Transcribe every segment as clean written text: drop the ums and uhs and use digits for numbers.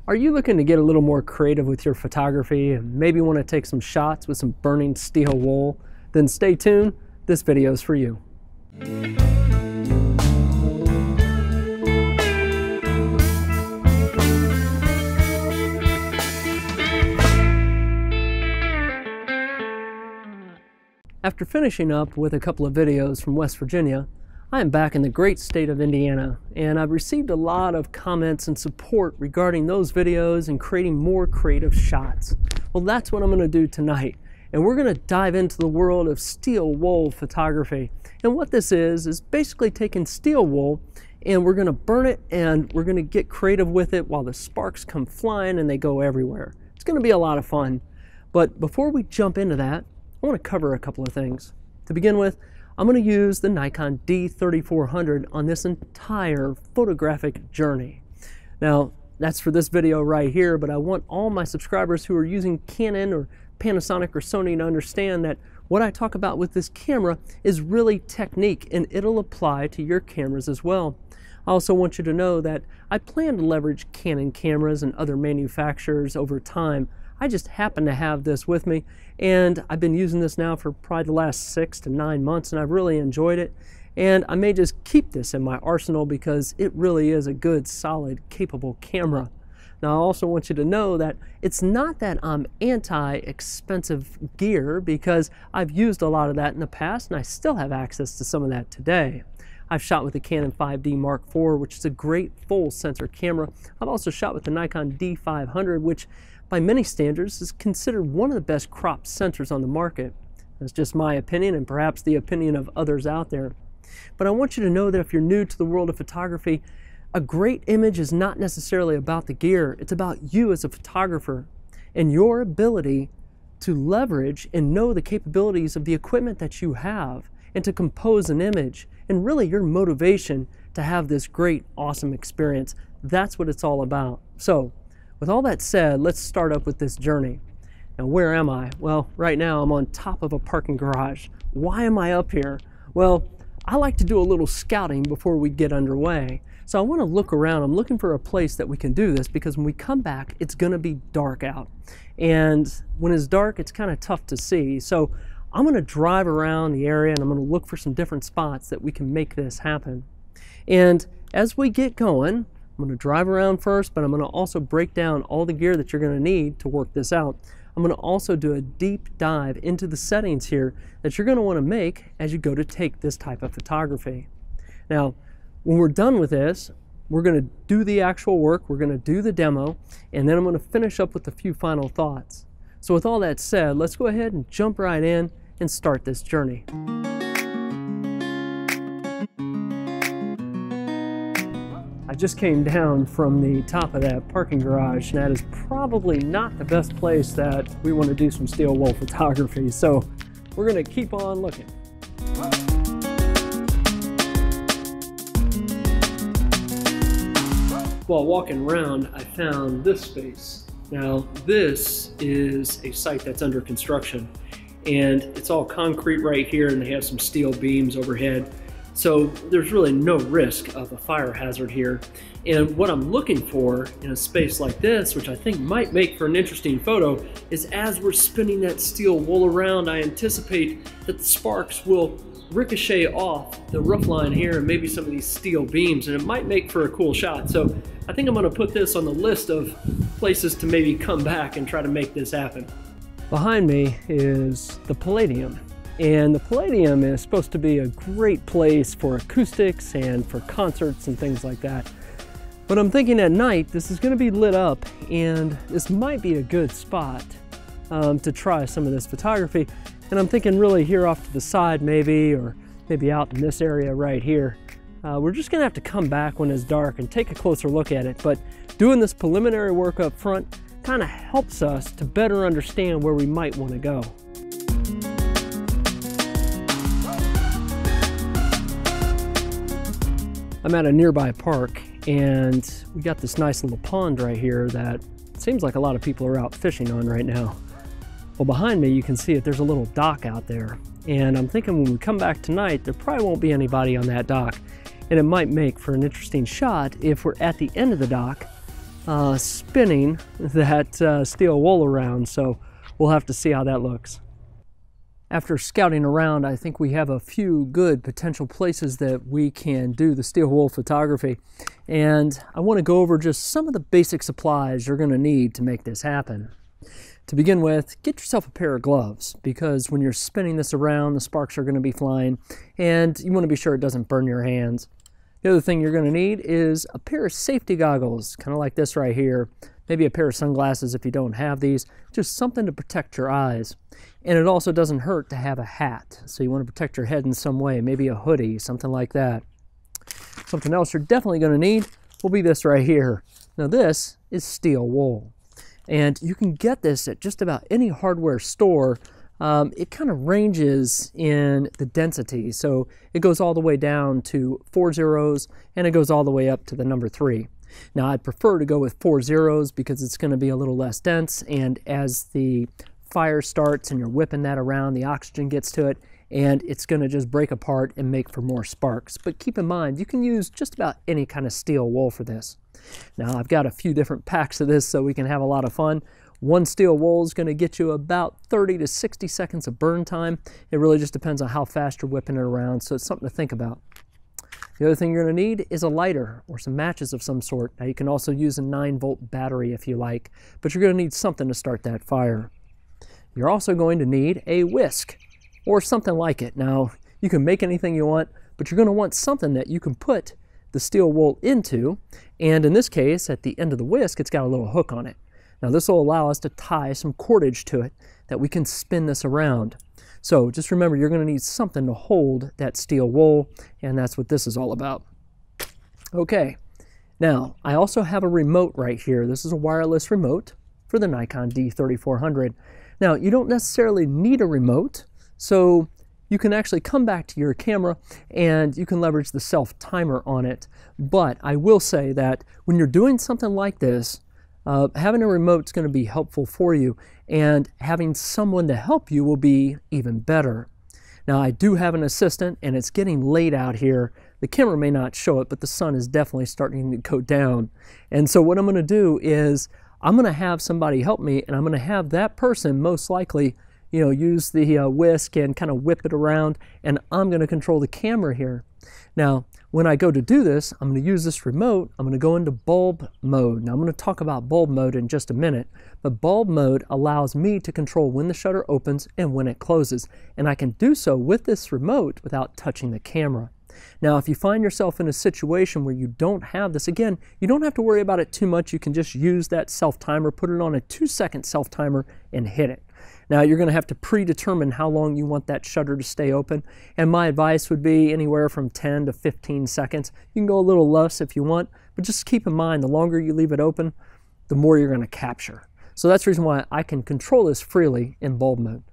Are you looking to get a little more creative with your photography and maybe want to take some shots with some burning steel wool? Then stay tuned, this video is for you. After finishing up with a couple of videos from West Virginia, I am back in the great state of Indiana, and I've received a lot of comments and support regarding those videos and creating more creative shots. Well, that's what I'm going to do tonight, and we're going to dive into the world of steel wool photography. And what this is basically taking steel wool and we're going to burn it and we're going to get creative with it while the sparks come flying and they go everywhere. It's going to be a lot of fun. But before we jump into that, I want to cover a couple of things. To begin with, I'm going to use the Nikon D3400 on this entire photographic journey. Now, that's for this video right here, but I want all my subscribers who are using Canon or Panasonic or Sony to understand that what I talk about with this camera is really technique, and it'll apply to your cameras as well. I also want you to know that I plan to leverage Canon cameras and other manufacturers over time. I just happen to have this with me, and I've been using this now for probably the last 6 to 9 months, and I've really enjoyed it. And I may just keep this in my arsenal because it really is a good, solid, capable camera. Now, I also want you to know that it's not that I'm anti-expensive gear, because I've used a lot of that in the past, and I still have access to some of that today. I've shot with the Canon 5D Mark IV, which is a great full sensor camera. I've also shot with the Nikon D500, which by many standards is considered one of the best crop sensors on the market. That's just my opinion, and perhaps the opinion of others out there. But I want you to know that if you're new to the world of photography, a great image is not necessarily about the gear. It's about you as a photographer and your ability to leverage and know the capabilities of the equipment that you have and to compose an image, and really your motivation to have this great, awesome experience. That's what it's all about. So, with all that said, let's start up with this journey. Now, where am I? Well, right now I'm on top of a parking garage. Why am I up here? Well, I like to do a little scouting before we get underway. So I want to look around. I'm looking for a place that we can do this, because when we come back, it's going to be dark out. And when it's dark, it's kind of tough to see. So I'm going to drive around the area and I'm going to look for some different spots that we can make this happen. And as we get going, I'm going to drive around first, but I'm going to also break down all the gear that you're going to need to work this out. I'm going to also do a deep dive into the settings here that you're going to want to make as you go to take this type of photography. Now, when we're done with this, we're going to do the actual work, we're going to do the demo, and then I'm going to finish up with a few final thoughts. So with all that said, let's go ahead and jump right in and start this journey. I just came down from the top of that parking garage, and that is probably not the best place that we want to do some steel wool photography, so we're going to keep on looking. While walking around, I found this space. Now, this is a site that's under construction, and it's all concrete right here, and they have some steel beams overhead. So there's really no risk of a fire hazard here. And what I'm looking for in a space like this, which I think might make for an interesting photo, is as we're spinning that steel wool around, I anticipate that the sparks will ricochet off the roof line here and maybe some of these steel beams, and it might make for a cool shot. So I think I'm going to put this on the list of places to maybe come back and try to make this happen. Behind me is the Palladium. And the Palladium is supposed to be a great place for acoustics and for concerts and things like that. But I'm thinking at night this is going to be lit up, and this might be a good spot to try some of this photography. And I'm thinking really here off to the side maybe, or maybe out in this area right here. We're just going to have to come back when it's dark and take a closer look at it. But doing this preliminary work up front kind of helps us to better understand where we might want to go. I'm at a nearby park, and we got this nice little pond right here that it seems like a lot of people are out fishing on right now. Well, behind me you can see that there's a little dock out there, and I'm thinking when we come back tonight there probably won't be anybody on that dock, and it might make for an interesting shot if we're at the end of the dock spinning that steel wool around, so we'll have to see how that looks. After scouting around, I think we have a few good potential places that we can do the steel wool photography, and I want to go over just some of the basic supplies you're going to need to make this happen. To begin with, get yourself a pair of gloves, because when you're spinning this around, the sparks are going to be flying, and you want to be sure it doesn't burn your hands. The other thing you're going to need is a pair of safety goggles, kind of like this right here. Maybe a pair of sunglasses if you don't have these, just something to protect your eyes. And it also doesn't hurt to have a hat, so you want to protect your head in some way, maybe a hoodie, something like that. Something else you're definitely going to need will be this right here. Now this is steel wool, and you can get this at just about any hardware store. It kind of ranges in the density, so it goes all the way down to 4 zeros, and it goes all the way up to the number 3. Now I'd prefer to go with 4 zeros because it's going to be a little less dense, and as the fire starts and you're whipping that around, the oxygen gets to it, and it's going to just break apart and make for more sparks. But keep in mind, you can use just about any kind of steel wool for this. Now I've got a few different packs of this so we can have a lot of fun. One steel wool is going to get you about 30 to 60 seconds of burn time. It really just depends on how fast you're whipping it around, so it's something to think about. The other thing you're going to need is a lighter or some matches of some sort. Now you can also use a 9-volt battery if you like, but you're going to need something to start that fire. You're also going to need a whisk or something like it. Now you can make anything you want, but you're going to want something that you can put the steel wool into, and in this case at the end of the whisk it's got a little hook on it. Now this will allow us to tie some cordage to it that we can spin this around. So just remember, you're going to need something to hold that steel wool, and that's what this is all about. Okay, now I also have a remote right here. This is a wireless remote for the Nikon D3400. Now you don't necessarily need a remote, so you can actually come back to your camera and you can leverage the self timer on it. But I will say that when you're doing something like this, having a remote is going to be helpful for you, and having someone to help you will be even better. Now I do have an assistant, and it's getting late out here. The camera may not show it, but the sun is definitely starting to go down. And so what I'm going to do is I'm going to have somebody help me, and I'm going to have that person most likely, use the whisk and kind of whip it around, and I'm going to control the camera here. Now, when I go to do this, I'm going to use this remote. I'm going to go into bulb mode. Now, I'm going to talk about bulb mode in just a minute, but bulb mode allows me to control when the shutter opens and when it closes, and I can do so with this remote without touching the camera. Now, if you find yourself in a situation where you don't have this, again, you don't have to worry about it too much. You can just use that self-timer, put it on a 2-second self-timer, and hit it. Now, you're going to have to predetermine how long you want that shutter to stay open, and my advice would be anywhere from 10 to 15 seconds. You can go a little less if you want, but just keep in mind, the longer you leave it open, the more you're going to capture. So that's the reason why I can control this freely in bulb mode.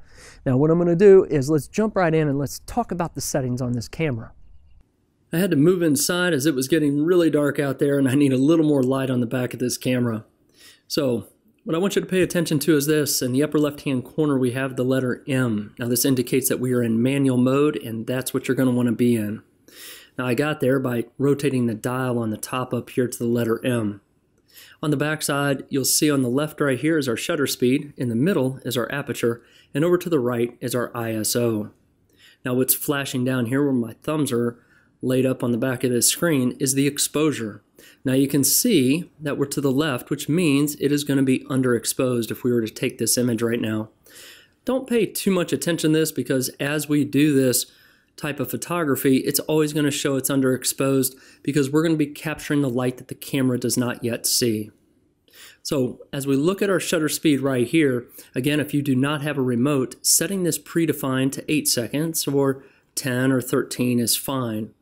Now, what I'm going to do is let's jump right in and let's talk about the settings on this camera. I had to move inside as it was getting really dark out there, and I need a little more light on the back of this camera. So what I want you to pay attention to is this. In the upper left-hand corner, we have the letter M. Now this indicates that we are in manual mode, and that's what you're going to want to be in. Now I got there by rotating the dial on the top up here to the letter M. On the back side, you'll see on the left right here is our shutter speed, in the middle is our aperture, and over to the right is our ISO. Now what's flashing down here where my thumbs are laid up on the back of this screen is the exposure. Now you can see that we're to the left, which means it is going to be underexposed if we were to take this image right now. Don't pay too much attention to this, because as we do this type of photography, it's always going to show it's underexposed because we're going to be capturing the light that the camera does not yet see. So as we look at our shutter speed right here, again, if you do not have a remote, setting this predefined to 8 seconds or 10 or 13 is fine.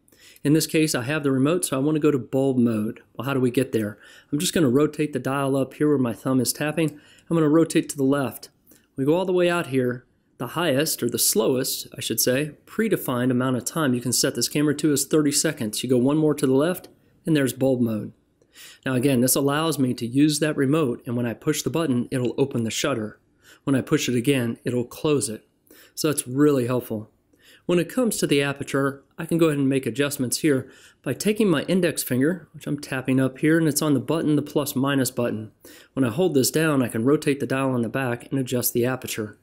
In this case, I have the remote, so I want to go to bulb mode. Well, how do we get there? I'm just going to rotate the dial up here where my thumb is tapping. I'm going to rotate to the left. We go all the way out here. The highest, or the slowest, I should say, predefined amount of time you can set this camera to is 30 seconds. You go one more to the left, and there's bulb mode. Now again, this allows me to use that remote, and when I push the button, it'll open the shutter. When I push it again, it'll close it. So that's really helpful. When it comes to the aperture, I can go ahead and make adjustments here by taking my index finger, which I'm tapping up here, and it's on the button, the plus minus button. When I hold this down, I can rotate the dial on the back and adjust the aperture.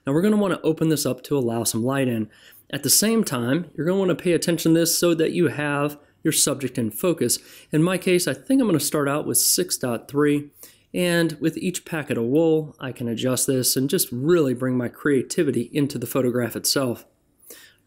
Now we're going to want to open this up to allow some light in. At the same time, you're going to want to pay attention to this so that you have your subject in focus. In my case, I think I'm going to start out with 6.3, and with each packet of wool, I can adjust this and just really bring my creativity into the photograph itself.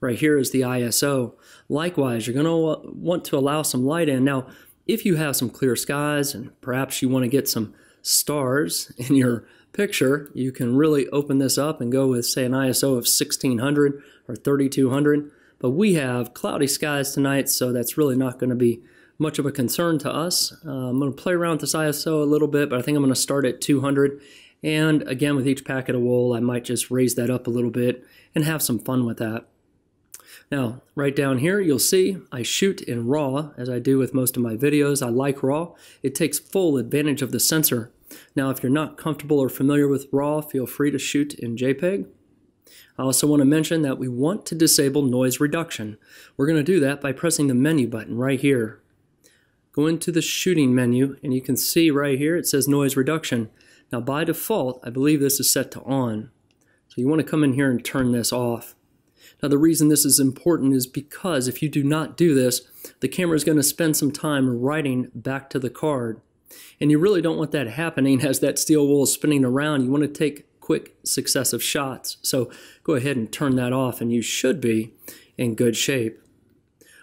Right here is the ISO. Likewise, you're going to want to allow some light in. Now, if you have some clear skies and perhaps you want to get some stars in your picture, you can really open this up and go with, say, an ISO of 1600 or 3200. But we have cloudy skies tonight, so that's really not going to be much of a concern to us. I'm going to play around with this ISO a little bit, but I think I'm going to start at 200. And again, with each packet of wool, I might just raise that up a little bit and have some fun with that. Now, right down here, you'll see I shoot in RAW, as I do with most of my videos. I like RAW. It takes full advantage of the sensor. Now, if you're not comfortable or familiar with RAW, feel free to shoot in JPEG. I also want to mention that we want to disable noise reduction. We're going to do that by pressing the menu button right here. Go into the shooting menu, and you can see right here it says noise reduction. Now, by default, I believe this is set to on. So you want to come in here and turn this off. Now, the reason this is important is because if you do not do this, the camera is going to spend some time writing back to the card. And you really don't want that happening as that steel wool is spinning around. You want to take quick successive shots. So go ahead and turn that off and you should be in good shape.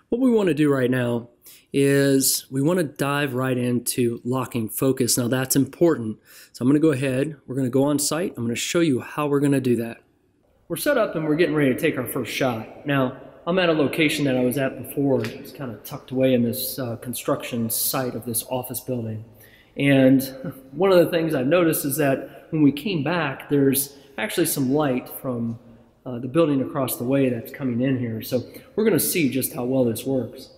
What we want to do right now is we want to dive right into locking focus. Now that's important. So I'm going to go ahead, we're going to go on site. I'm going to show you how we're going to do that. We're set up and we're getting ready to take our first shot. Now, I'm at a location that I was at before. It's kind of tucked away in this construction site of this office building. And one of the things I've noticed is that when we came back, there's actually some light from the building across the way that's coming in here. So we're going to see just how well this works.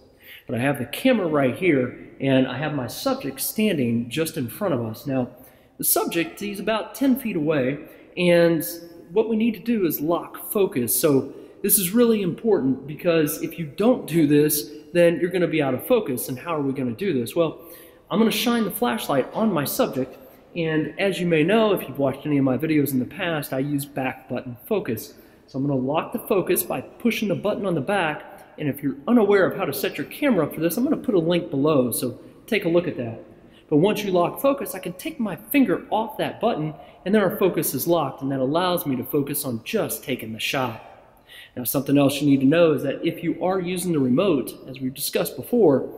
But I have the camera right here, and I have my subject standing just in front of us. Now, the subject, he's about 10 feet away, and what we need to do is lock focus. So this is really important because if you don't do this, then you're going to be out of focus. And how are we going to do this? Well, I'm going to shine the flashlight on my subject, and as you may know, if you've watched any of my videos in the past, I use back button focus. So I'm going to lock the focus by pushing the button on the back, and if you're unaware of how to set your camera up for this, I'm going to put a link below, so take a look at that. But once you lock focus, I can take my finger off that button, and then our focus is locked, and that allows me to focus on just taking the shot. Now, something else you need to know is that if you are using the remote, as we've discussed before,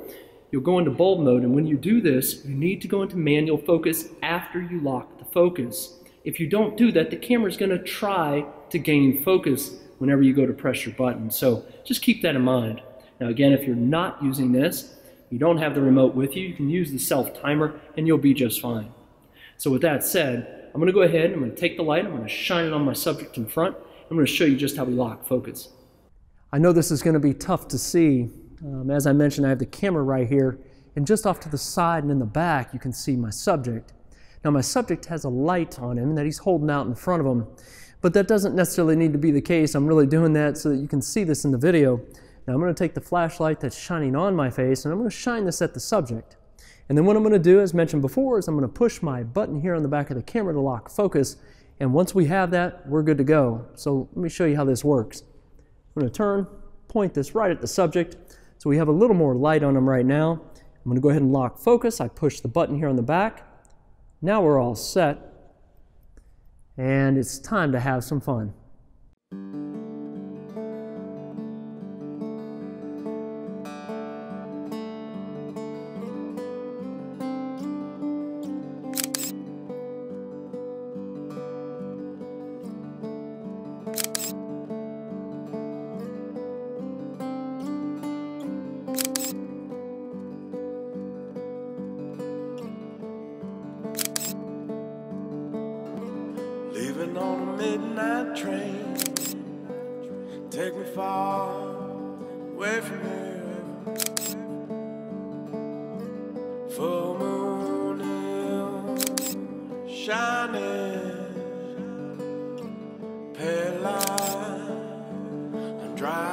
you'll go into bulb mode, and when you do this, you need to go into manual focus after you lock the focus. If you don't do that, the camera is going to try to gain focus whenever you go to press your button. So just keep that in mind. Now again, if you're not using this, you don't have the remote with you, you can use the self timer and you'll be just fine. So with that said, I'm going to go ahead, I'm going to take the light, I'm going to shine it on my subject in front. I'm going to show you just how we lock focus. I know this is going to be tough to see. As I mentioned, I have the camera right here, and just off to the side and in the back you can see my subject. Now my subject has a light on him that he's holding out in front of him, but that doesn't necessarily need to be the case. I'm really doing that so that you can see this in the video. Now I'm going to take the flashlight that's shining on my face and I'm going to shine this at the subject. And then what I'm going to do, as mentioned before, is I'm going to push my button here on the back of the camera to lock focus, and once we have that, we're good to go. So let me show you how this works. I'm going to turn, point this right at the subject, so we have a little more light on him right now. I'm going to go ahead and lock focus. I push the button here on the back. Now we're all set, and it's time to have some fun. Leaving on a midnight train, take me far away from here. Full moon hill shining, pale light, I'm driving.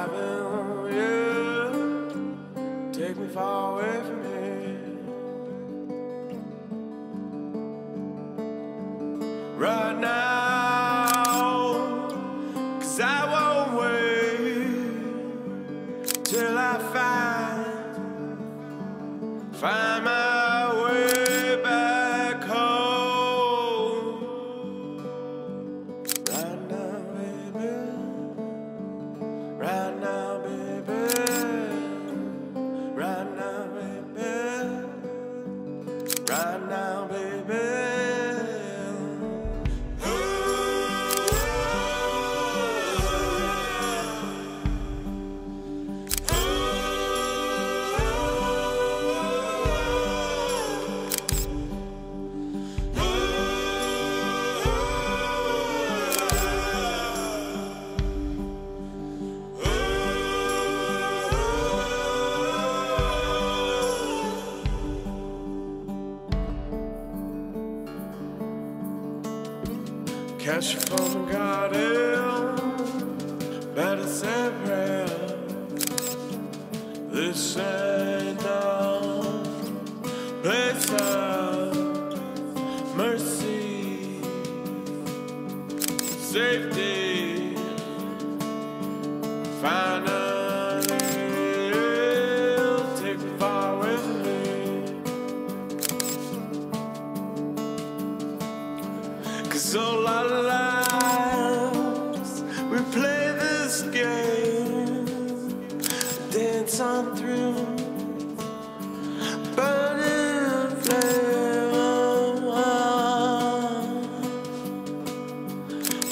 right now, 'cause I won't wait till I find my way back home. Right now, baby. Right now, baby. Right now, baby. Right now, baby. Catch you from the garden, better say a prayer. This ain't no place of mercy, safety. Finally, take me far away from me. 'Cause all our lives we play this game, dance on through, burning flame.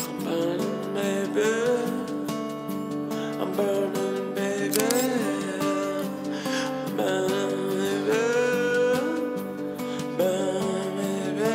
I'm burning, baby. I'm burning, baby. I'm burning, baby. Burning, baby.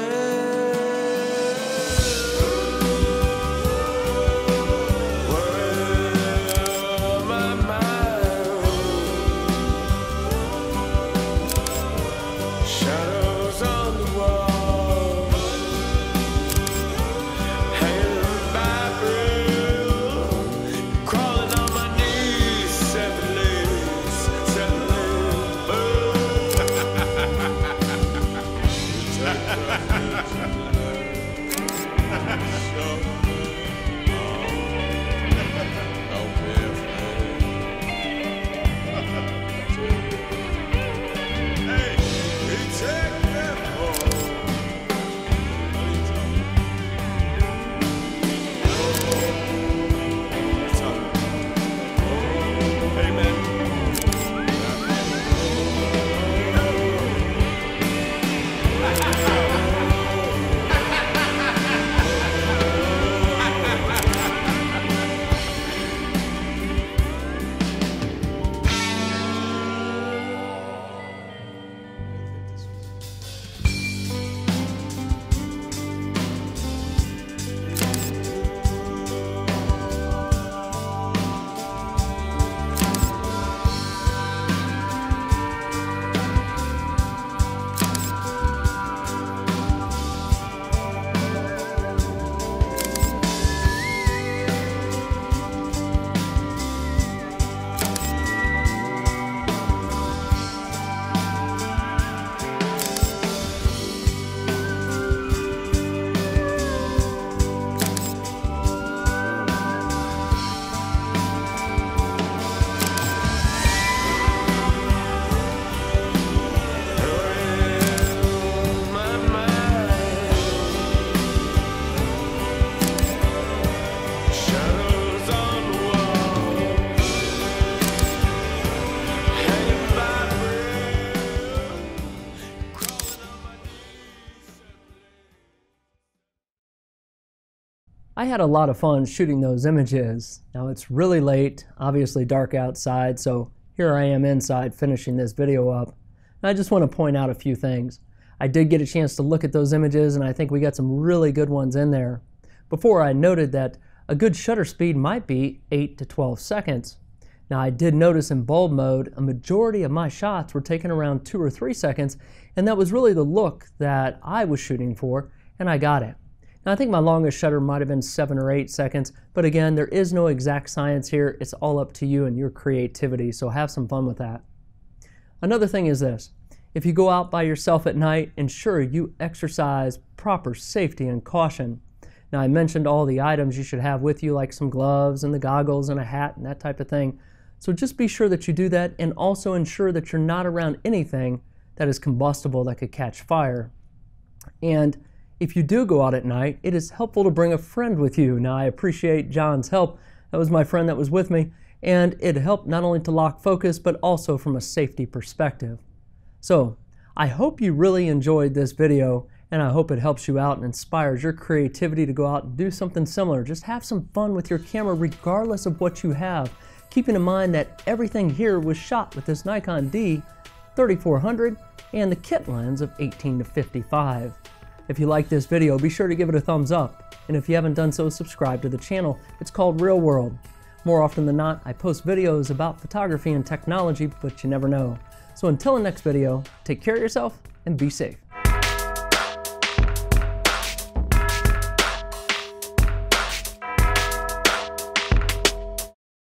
I had a lot of fun shooting those images. Now it's really late, obviously dark outside, so here I am inside finishing this video up. And I just want to point out a few things. I did get a chance to look at those images and I think we got some really good ones in there. Before I noted that a good shutter speed might be 8 to 12 seconds. Now I did notice in bulb mode a majority of my shots were taken around 2 or 3 seconds, and that was really the look that I was shooting for, and I got it. Now I think my longest shutter might have been 7 or 8 seconds, but again, there is no exact science here. It's all up to you and your creativity, so have some fun with that. Another thing is this. If you go out by yourself at night, ensure you exercise proper safety and caution. Now, I mentioned all the items you should have with you, like some gloves and the goggles and a hat and that type of thing. So just be sure that you do that, and also ensure that you're not around anything that is combustible that could catch fire. And if you do go out at night, it is helpful to bring a friend with you. Now, I appreciate John's help. That was my friend that was with me, and it helped not only to lock focus, but also from a safety perspective. So, I hope you really enjoyed this video, and I hope it helps you out and inspires your creativity to go out and do something similar. Just have some fun with your camera regardless of what you have, keeping in mind that everything here was shot with this Nikon D3400 and the kit lens of 18-55. If you like this video, be sure to give it a thumbs up, and if you haven't done so, subscribe to the channel. It's called Real World. More often than not, I post videos about photography and technology, but you never know. So until the next video, take care of yourself and be safe.